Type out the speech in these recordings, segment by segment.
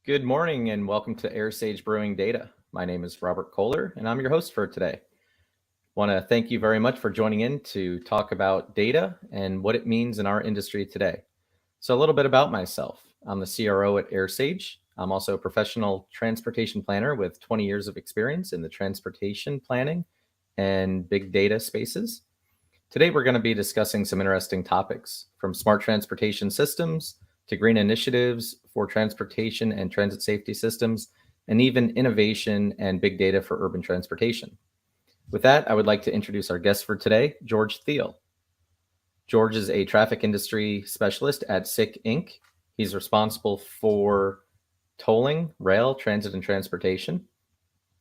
Good morning and welcome to AirSage Brewing Data. My name is Robert Kohler and I'm your host for today. Want to thank you very much for joining in to talk about data and what it means in our industry today. So a little bit about myself. I'm the CRO at AirSage. I'm also a professional transportation planner with 20 years of experience in the transportation planning and big data spaces. Today, we're going to be discussing some interesting topics from smart transportation systems to green initiatives for transportation and transit safety systems, and even innovation and big data for urban transportation. With that, I would like to introduce our guest for today, George Thiel. George is a traffic industry specialist at SICK Inc. He's responsible for tolling, rail, transit, and transportation.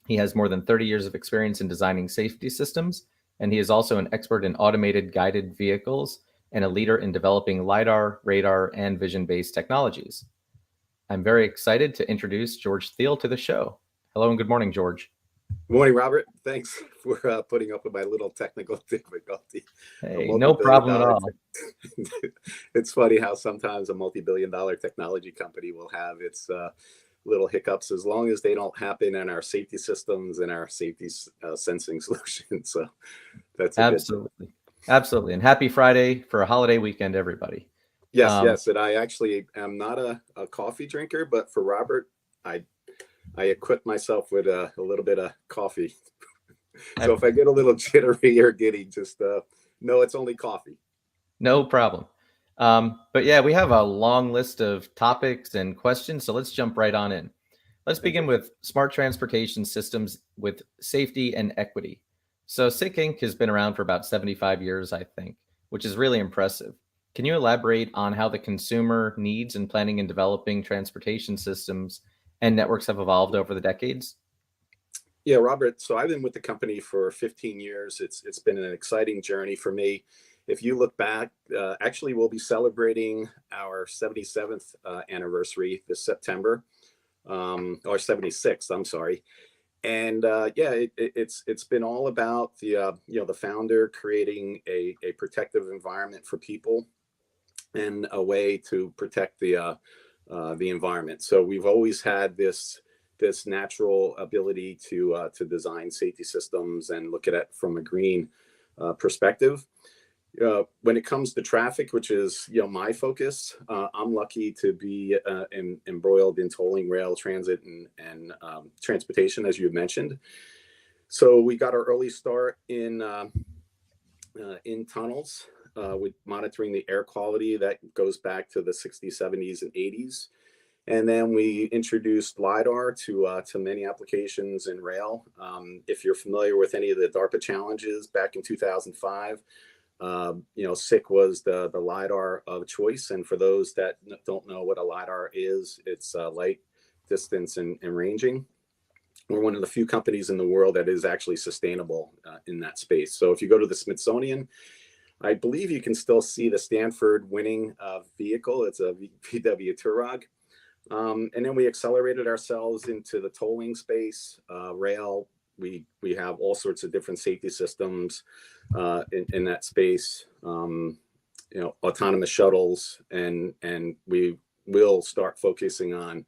He has more than 30 years of experience in designing safety systems, and he is also an expert in automated guided vehicles and a leader in developing LiDAR, radar, and vision-based technologies. I'm very excited to introduce George Thiel to the show. Hello and good morning, George. Good morning, Robert. Thanks for putting up with my little technical difficulty. Hey, no problem at all. It's funny how sometimes a multi-billion-dollar technology company will have its little hiccups as long as they don't happen in our safety systems and our safety sensing solutions. So that's absolutely. Absolutely. And happy Friday for a holiday weekend, everybody. Yes. And I actually am not a coffee drinker, but for Robert, I equip myself with a little bit of coffee. So if I get a little jittery or giddy, just know it's only coffee. No problem. But yeah, we have a long list of topics and questions, so let's jump right on in. Let's begin with smart transportation systems with safety and equity. So SICK Inc. has been around for about 75 years, I think, which is really impressive. Can you elaborate on how the consumer needs in planning and developing transportation systems and networks have evolved over the decades? Yeah, Robert. So I've been with the company for 15 years. It's been an exciting journey for me. If you look back, actually, we'll be celebrating our 77th anniversary this September, or 76th. I'm sorry. And it's been all about the founder creating a protective environment for people and a way to protect the environment. So we've always had this natural ability to design safety systems and look at it from a green perspective. When it comes to traffic, which is my focus, I'm lucky to be embroiled in tolling, rail, transit, and transportation, as you mentioned. So we got our early start in tunnels with monitoring the air quality that goes back to the 60s, 70s, and 80s. And then we introduced LiDAR to many applications in rail. If you're familiar with any of the DARPA challenges back in 2005, SICK was the LiDAR of choice. And for those that don't know what a LiDAR is, it's light, distance, and ranging. We're one of the few companies in the world that is actually sustainable in that space. So if you go to the Smithsonian, I believe you can still see the Stanford winning vehicle. It's a VW Touareg. And then we accelerated ourselves into the tolling space, rail. We have all sorts of different safety systems in that space, autonomous shuttles, and we will start focusing on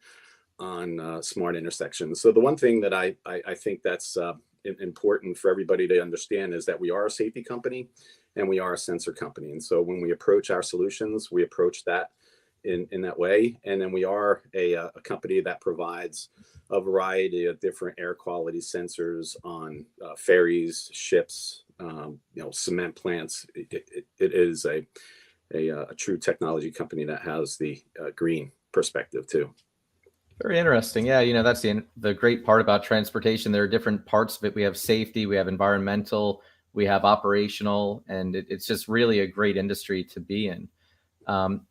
smart intersections. So the one thing that I think that's important for everybody to understand is that we are a safety company and we are a sensor company. And so when we approach our solutions, we approach that in that way. And then we are a company that provides a variety of different air quality sensors on ferries, ships, cement plants. It is a true technology company that has the green perspective too. Very interesting. Yeah, that's the great part about transportation. There are different parts of it. We have safety, we have environmental, we have operational, and it's just really a great industry to be in.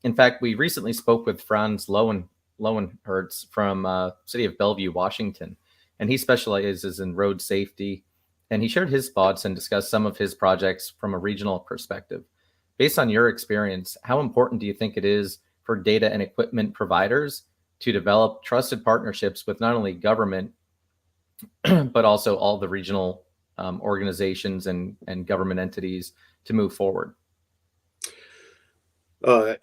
In fact, we recently spoke with Franz Lowenhertz from city of Bellevue, Washington, and he specializes in road safety. And he shared his thoughts and discussed some of his projects from a regional perspective. Based on your experience, how important do you think it is for data and equipment providers to develop trusted partnerships with not only government, but also all the regional organizations and government entities to move forward?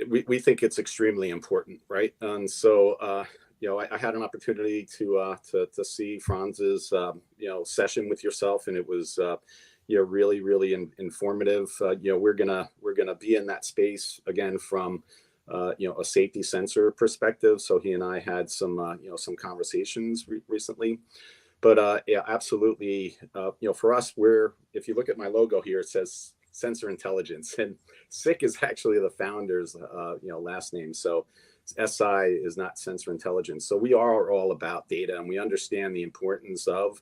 We think it's extremely important, right? And so I had an opportunity to see Franz's session with yourself, and it was really really informative. We're gonna be in that space again from a safety sensor perspective. So he and I had some conversations recently. But yeah, absolutely. For us, if you look at my logo here, it says Sensor Intelligence, and SICK is actually the founder's last name. So SI is not Sensor Intelligence. So we are all about data, and we understand the importance of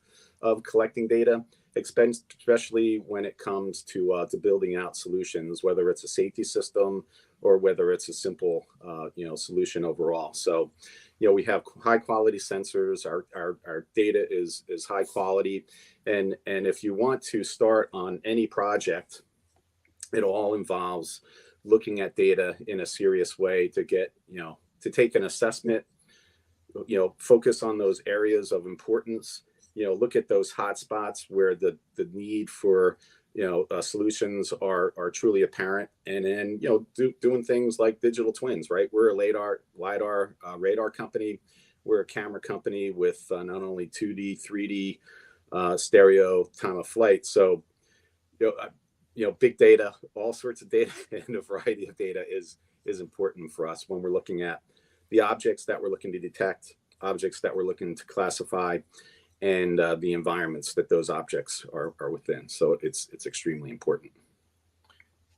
collecting data, especially when it comes to building out solutions, whether it's a safety system or whether it's a simple solution overall. So we have high quality sensors. Our data is high quality, and if you want to start on any project, it all involves looking at data in a serious way to get to take an assessment, focus on those areas of importance, look at those hot spots where the need for solutions are truly apparent, and then doing things like digital twins. Right, we're a LiDAR radar company. We're a camera company with not only 2D, 3D, stereo, time of flight. So big data, all sorts of data, and a variety of data is important for us when we're looking at the objects that we're looking to detect, objects that we're looking to classify, and the environments that those objects are within. So it's extremely important.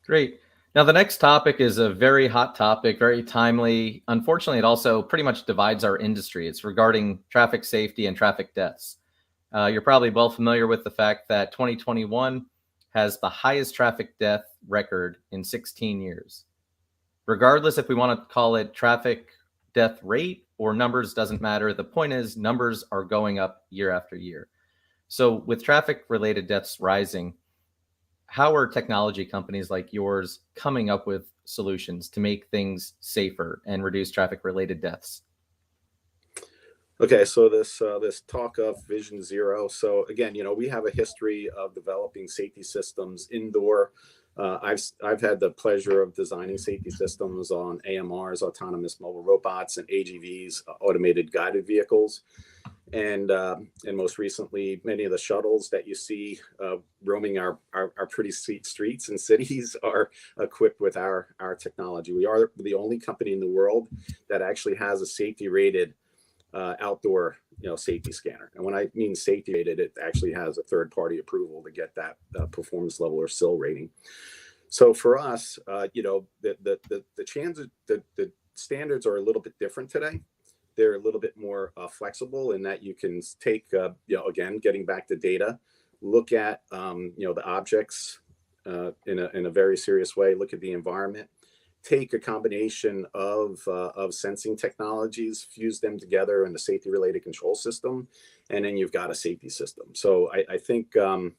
Great. Now, the next topic is a very hot topic, very timely. Unfortunately, it also pretty much divides our industry. It's regarding traffic safety and traffic deaths. You're probably well familiar with the fact that 2021 has the highest traffic death record in 16 years. Regardless if we want to call it traffic death rate or numbers, doesn't matter. The point is numbers are going up year after year. So with traffic related deaths rising, how are technology companies like yours coming up with solutions to make things safer and reduce traffic related deaths? Okay, so this talk of Vision Zero. So again, we have a history of developing safety systems indoor. I've had the pleasure of designing safety systems on AMRs, autonomous mobile robots, and AGVs, automated guided vehicles, and most recently, many of the shuttles that you see roaming our pretty streets and cities are equipped with our technology. We are the only company in the world that actually has a safety rated outdoor safety scanner. And when I mean safety rated, it actually has a third party approval to get that performance level or SIL rating. So for us, the standards are a little bit different today. They're a little bit more flexible in that you can take again, getting back to data, look at the objects in a very serious way, look at the environment, take a combination of sensing technologies, fuse them together in a safety related control system, and then you've got a safety system. So I think from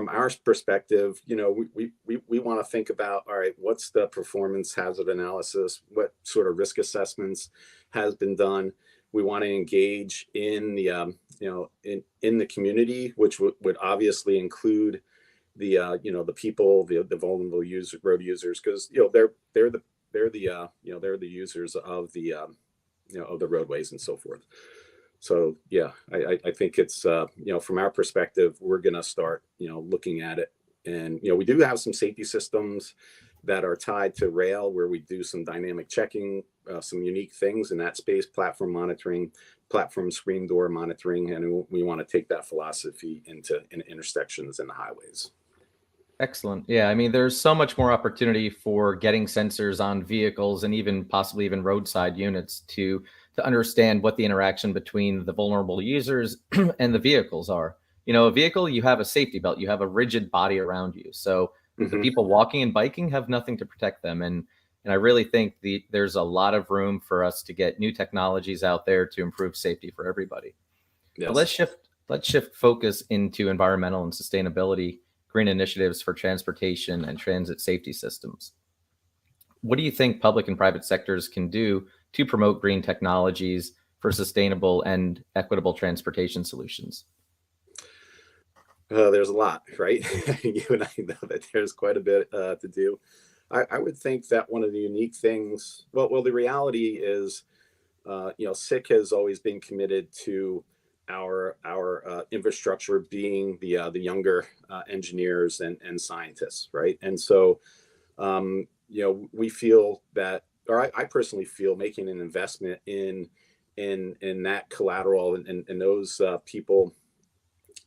our perspective, we want to think about, all right, what's the performance hazard analysis, what sort of risk assessments has been done. We want to engage in the in the community, which would obviously include the people, the vulnerable road users, because they're the users of the of the roadways and so forth. So yeah, I think it's from our perspective, we're gonna start looking at it, and we do have some safety systems that are tied to rail where we do some dynamic checking, some unique things in that space, platform monitoring, platform screen door monitoring, and we want to take that philosophy into intersections and the highways. Excellent. Yeah, I mean, there's so much more opportunity for getting sensors on vehicles and even possibly even roadside units to understand what the interaction between the vulnerable users and the vehicles are. A vehicle, you have a safety belt, you have a rigid body around you. So the people walking and biking have nothing to protect them. And I really think there's a lot of room for us to get new technologies out there to improve safety for everybody. Yes. But let's shift focus into environmental and sustainability, green initiatives for transportation and transit safety systems. What do you think public and private sectors can do to promote green technologies for sustainable and equitable transportation solutions? There's a lot, right? You and I know that there's quite a bit to do. I would think that one of the unique things, well, the reality is SICK has always been committed to our infrastructure being the younger engineers and scientists, right? And so we feel that, or I personally feel, making an investment in that collateral and those people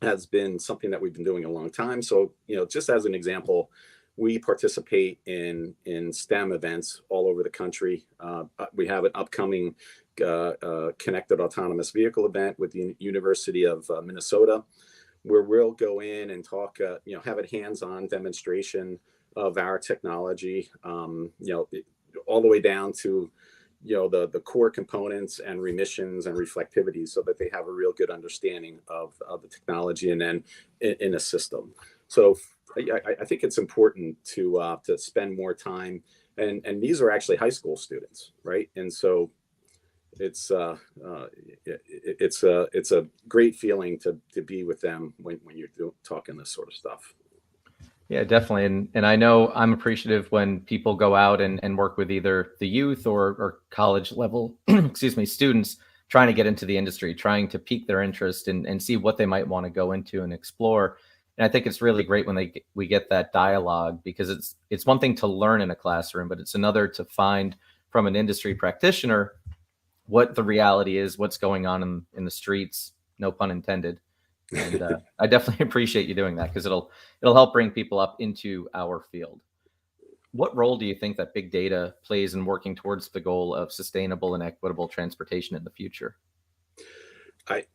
has been something that we've been doing a long time. So, just as an example, we participate in STEM events all over the country. We have an upcoming connected autonomous vehicle event with the University of Minnesota, where we'll go in and talk, have a hands-on demonstration of our technology, all the way down to the core components and remissions and reflectivity, so that they have a real good understanding of the technology and then in a system. So I think it's important to spend more time, and these are actually high school students, right? And so it's a great feeling to be with them when you're talking this sort of stuff. Yeah, definitely. And I know I'm appreciative when people go out and work with either the youth or college level, excuse me, students trying to get into the industry, trying to pique their interest and see what they might want to go into and explore. And I think it's really great when we get that dialogue, because it's one thing to learn in a classroom, but it's another to find from an industry practitioner what the reality is, what's going on in the streets, no pun intended. And I definitely appreciate you doing that, because it'll help bring people up into our field. What role do you think that big data plays in working towards the goal of sustainable and equitable transportation in the future? I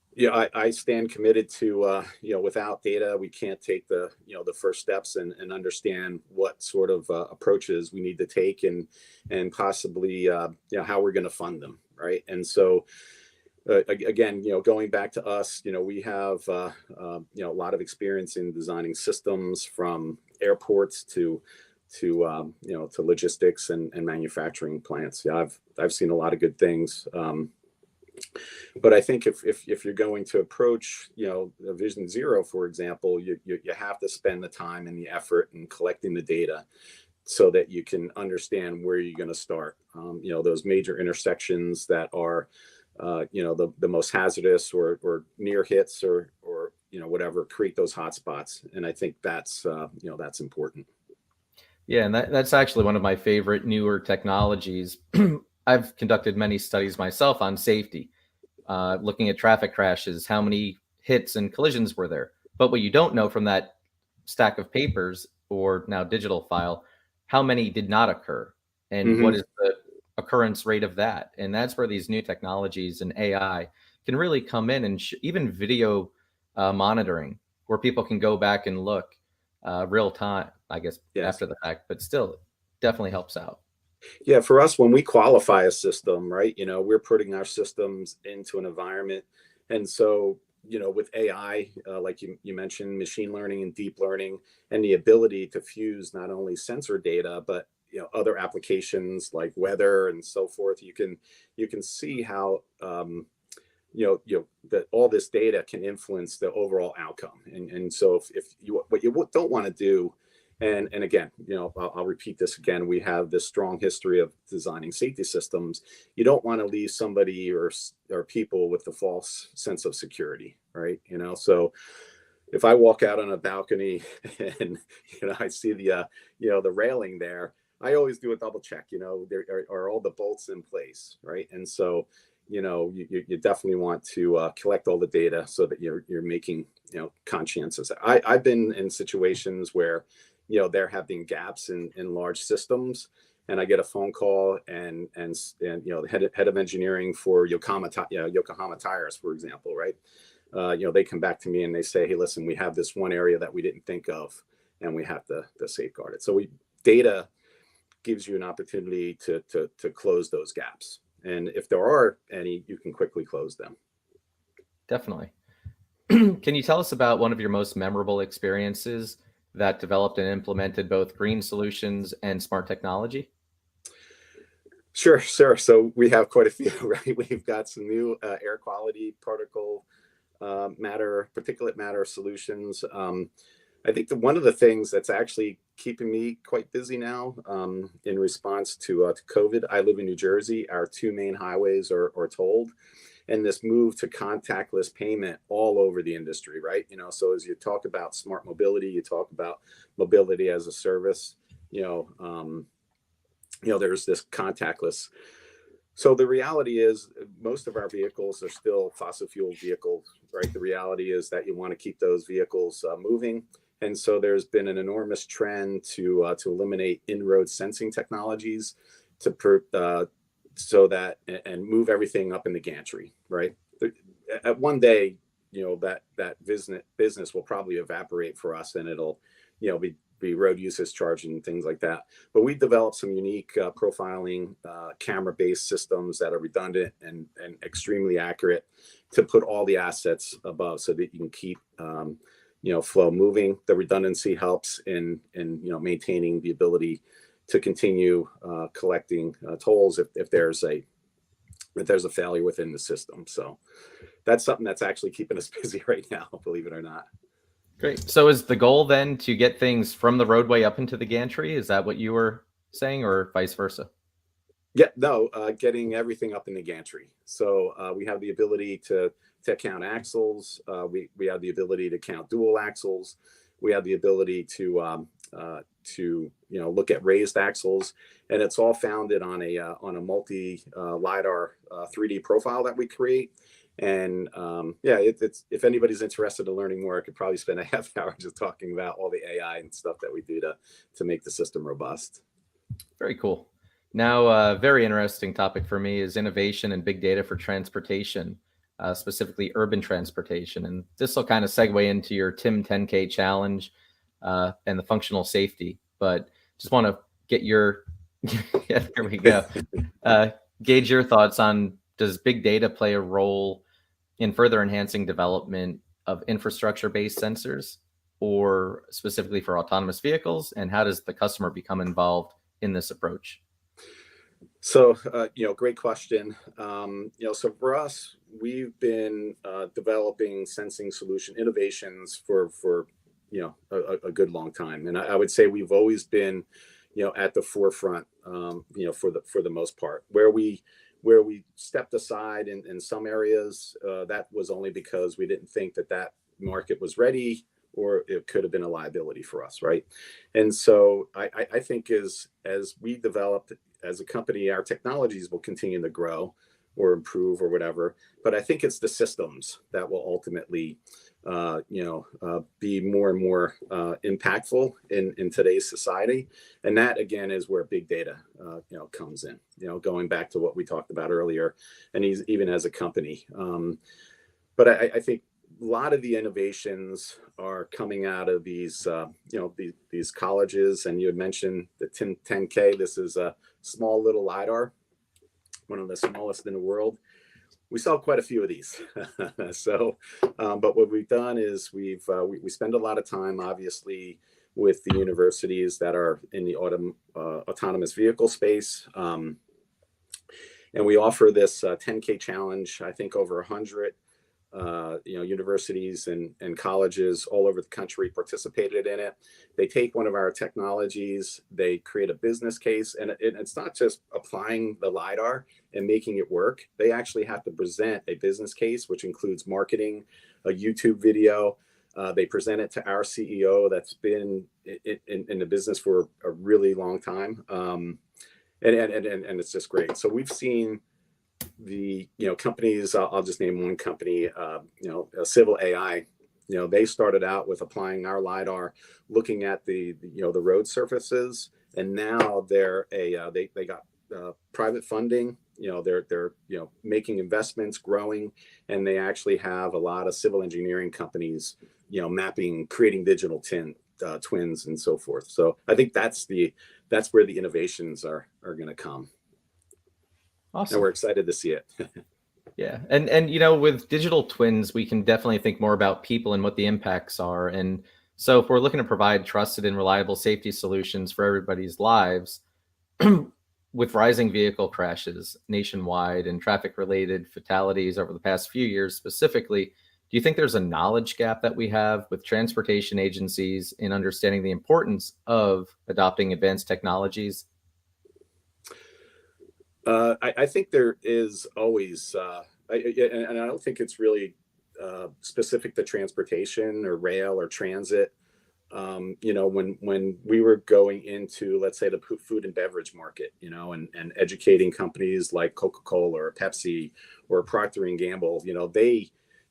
stand committed to, without data, we can't take the first steps and understand what sort of approaches we need to take and possibly, how we're going to fund them. Right. And so, again, going back to us, we have, a lot of experience in designing systems, from airports to logistics and manufacturing plants. Yeah, I've seen a lot of good things. But I think if you're going to approach, a Vision Zero, for example, you have to spend the time and the effort in collecting the data, so that you can understand where you're going to start. Those major intersections that are, the most hazardous or near hits or whatever, create those hotspots. And I think that's important. Yeah, and that's actually one of my favorite newer technologies. I've conducted many studies myself on safety, looking at traffic crashes, how many hits and collisions were there. But what you don't know from that stack of papers, or now digital file, how many did not occur, and what is the occurrence rate of that. And that's where these new technologies and AI can really come in, and even video monitoring, where people can go back and look real time, I guess, Yes. after the fact, but still definitely helps out. Yeah, for us, when we qualify a system, right, we're putting our systems into an environment. And so, with AI, like you mentioned, machine learning and deep learning, and the ability to fuse not only sensor data, but other applications like weather and so forth, you can see how that all this data can influence the overall outcome. And so if you, what you don't want to do, and again, I'll repeat this again, we have this strong history of designing safety systems. You don't want to leave somebody or people with the false sense of security, right? So if I walk out on a balcony and I see the railing there, I always do a double check. There are all the bolts in place, right? And so you definitely want to collect all the data, so that you're making conscientious. I've been in situations where there have been gaps in large systems, and I get a phone call, and the head of engineering for Yokohama Tires, for example, right? They come back to me and they say, hey, listen, we have this one area that we didn't think of, and we have to safeguard it. So data gives you an opportunity to close those gaps. And if there are any, you can quickly close them. Definitely. Can you tell us about one of your most memorable experiences that developed and implemented both green solutions and smart technology? Sure. So we have quite a few, right? We've got some new air quality, particulate matter solutions. I think one of the things that's actually keeping me quite busy now in response to COVID. I live in New Jersey. Our two main highways are tolled, and this move to contactless payment all over the industry, right? So as you talk about smart mobility, you talk about mobility as a service, there's this contactless. So the reality is most of our vehicles are still fossil fuel vehicles, right? The reality is that you want to keep those vehicles moving. And so there's been an enormous trend to eliminate in-road sensing technologies so that and move everything up in the gantry, right? At one day, that business will probably evaporate for us, and it'll, be road usage charge and things like that. But we developed some unique profiling camera-based systems that are redundant and extremely accurate to put all the assets above, so that you can keep flow moving. The redundancy helps in maintaining the ability to continue collecting tolls if there's a failure within the system. So that's something that's actually keeping us busy right now, believe it or not. Great. So is the goal then to get things from the roadway up into the gantry? Is that what you were saying, or vice versa? Yeah, no, getting everything up in the gantry. So we have the ability to count axles. We have the ability to count dual axles. We have the ability to look at raised axles, and it's all founded on a multi LiDAR 3D profile that we create. And it's if anybody's interested in learning more, I could probably spend a half hour just talking about all the AI and stuff that we do to make the system robust. Very cool. Now, a very interesting topic for me is innovation and big data for transportation, specifically urban transportation. And this will kind of segue into your TIM 10K challenge and the functional safety. But just want to get your, yeah, there we go. Gauge your thoughts on, does big data play a role in further enhancing development of infrastructure-based sensors, or specifically for autonomous vehicles? And how does the customer become involved in this approach? So, great question. So for us, we've been developing sensing solution innovations for a good long time, and I would say we've always been, at the forefront, for the most part. Where we stepped aside in some areas, that was only because we didn't think that market was ready, or it could have been a liability for us, right? And so I think as we developed as a company, our technologies will continue to grow or improve or whatever. But I think it's the systems that will ultimately, be more and more impactful in today's society. And that, again, is where big data, comes in, going back to what we talked about earlier, and even as a company. But I think a lot of the innovations are coming out of these colleges. And you had mentioned the TIM 10K. This is a small little LiDAR, one of the smallest in the world. We sell quite a few of these. But what we've done is we spend a lot of time, obviously, with the universities that are in the autonomous vehicle space. And we offer this 10K challenge. I think over 100 universities and colleges all over the country participated in it. They take one of our technologies, they create a business case, and it's not just applying the LiDAR and making it work. They actually have to present a business case, which includes marketing, a YouTube video. They present it to our CEO that's been in the business for a really long time. And it's just great. So we've seen the companies, I'll just name one company, Civil AI. They started out with applying our LiDAR, looking at the road surfaces, and now they got private funding. They're making investments, growing, and they actually have a lot of civil engineering companies mapping, creating digital twins and so forth. So I think that's where the innovations are going to come. Awesome. And we're excited to see it. Yeah. And with digital twins, we can definitely think more about people and what the impacts are. And so if we're looking to provide trusted and reliable safety solutions for everybody's lives, with rising vehicle crashes nationwide and traffic related fatalities over the past few years specifically, Do you think there's a knowledge gap that we have with transportation agencies in understanding the importance of adopting advanced technologies? I think there is always, and I don't think it's really specific to transportation or rail or transit. When we were going into, let's say, the food and beverage market, and educating companies like Coca-Cola or Pepsi or Procter and Gamble, they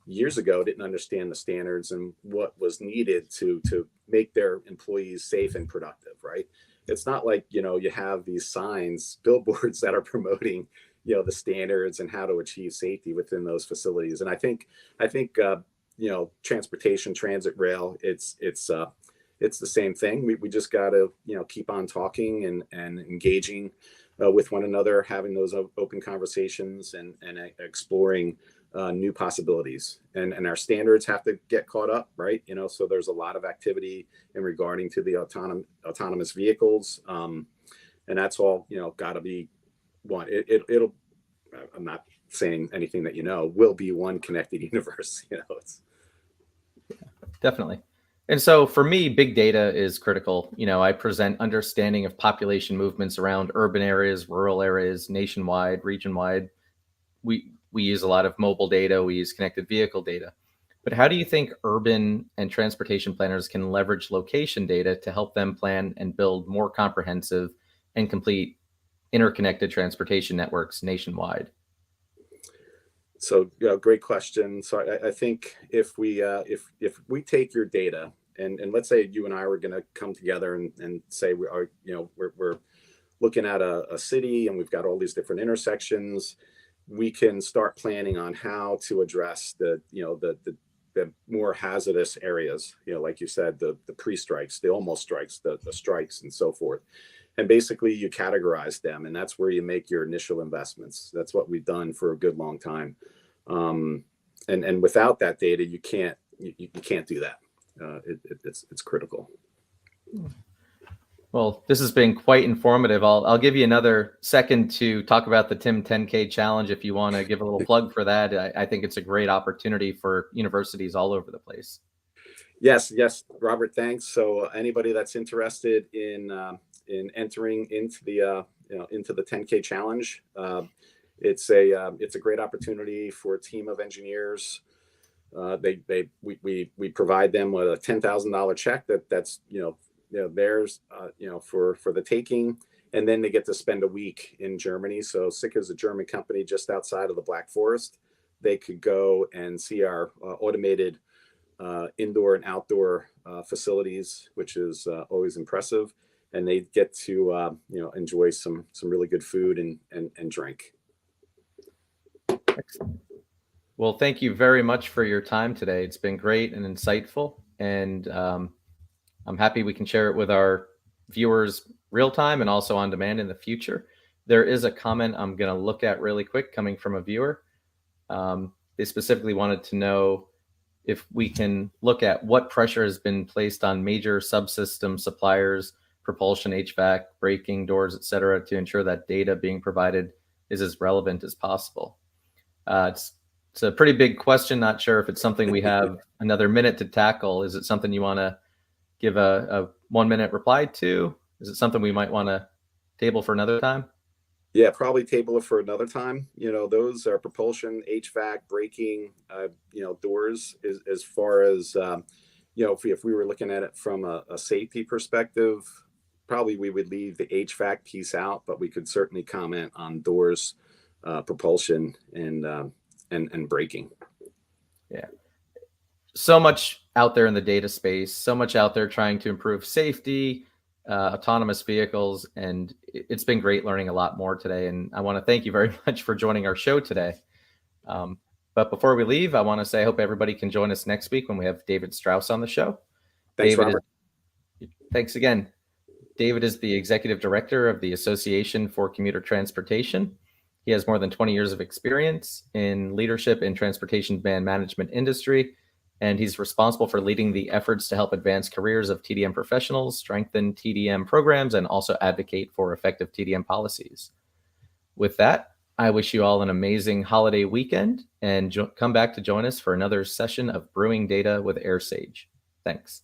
years ago didn't understand the standards and what was needed to make their employees safe and productive, right? It's not like, you have these signs, billboards that are promoting, the standards and how to achieve safety within those facilities. And I think transportation, transit, rail, it's the same thing. We just got to, keep on talking and engaging with one another, having those open conversations and exploring new possibilities. And our standards have to get caught up, right? So there's a lot of activity in regarding to the autonomous vehicles. And that's all, got to be one. It'll, I'm not saying anything that, will be one connected universe. It's Definitely. And so for me, big data is critical. I present understanding of population movements around urban areas, rural areas, nationwide, region-wide. We use a lot of mobile data, we use connected vehicle data. But how do you think urban and transportation planners can leverage location data to help them plan and build more comprehensive and complete interconnected transportation networks nationwide? So, great question. So I think if we take your data and let's say you and I were going to come together and say we are, we're looking at a city and we've got all these different intersections, we can start planning on how to address the more hazardous areas, like you said, the pre-strikes, the almost strikes, the strikes and so forth. And basically you categorize them, and that's where you make your initial investments. That's what we've done for a good long time. And without that data, you can't do that. It's critical. Well, this has been quite informative. I'll give you another second to talk about the TIM 10K challenge if you want to give a little plug for that. I think it's a great opportunity for universities all over the place. Yes, Robert, thanks. So anybody that's interested in entering into the 10K challenge, it's a great opportunity for a team of engineers. We provide them with a $10,000 check that's theirs for the taking, and then they get to spend a week in Germany. So Sika is a German company just outside of the Black Forest. They could go and see our automated indoor and outdoor facilities, which is always impressive, and they get to enjoy some really good food and drink. Excellent. Well, thank you very much for your time today. It's been great and insightful, and I'm happy we can share it with our viewers real time and also on demand in the future. There is a comment I'm going to look at really quick coming from a viewer. They specifically wanted to know if we can look at what pressure has been placed on major subsystem suppliers, propulsion, HVAC, braking, doors, et cetera, to ensure that data being provided is as relevant as possible. It's a pretty big question. Not sure if it's something we have another minute to tackle. Is it something you want to give a 1 minute reply to? Is it something we might want to table for another time? Yeah, probably table it for another time. Those are propulsion, HVAC, braking, doors. As far as if we were looking at it from a safety perspective, probably we would leave the HVAC piece out, but we could certainly comment on doors, propulsion, and braking. Yeah. So much out there in the data space, so much out there trying to improve safety, autonomous vehicles, and it's been great learning a lot more today. And I want to thank you very much for joining our show today. But before we leave, I want to say I hope everybody can join us next week when we have David Strauss on the show. Thanks, Robert. Thanks again. David is the executive director of the Association for Commuter Transportation. He has more than 20 years of experience in leadership in transportation demand management industry, and he's responsible for leading the efforts to help advance careers of TDM professionals, strengthen TDM programs, and also advocate for effective TDM policies. With that, I wish you all an amazing holiday weekend, and come back to join us for another session of Brewing Data with AirSage. Thanks.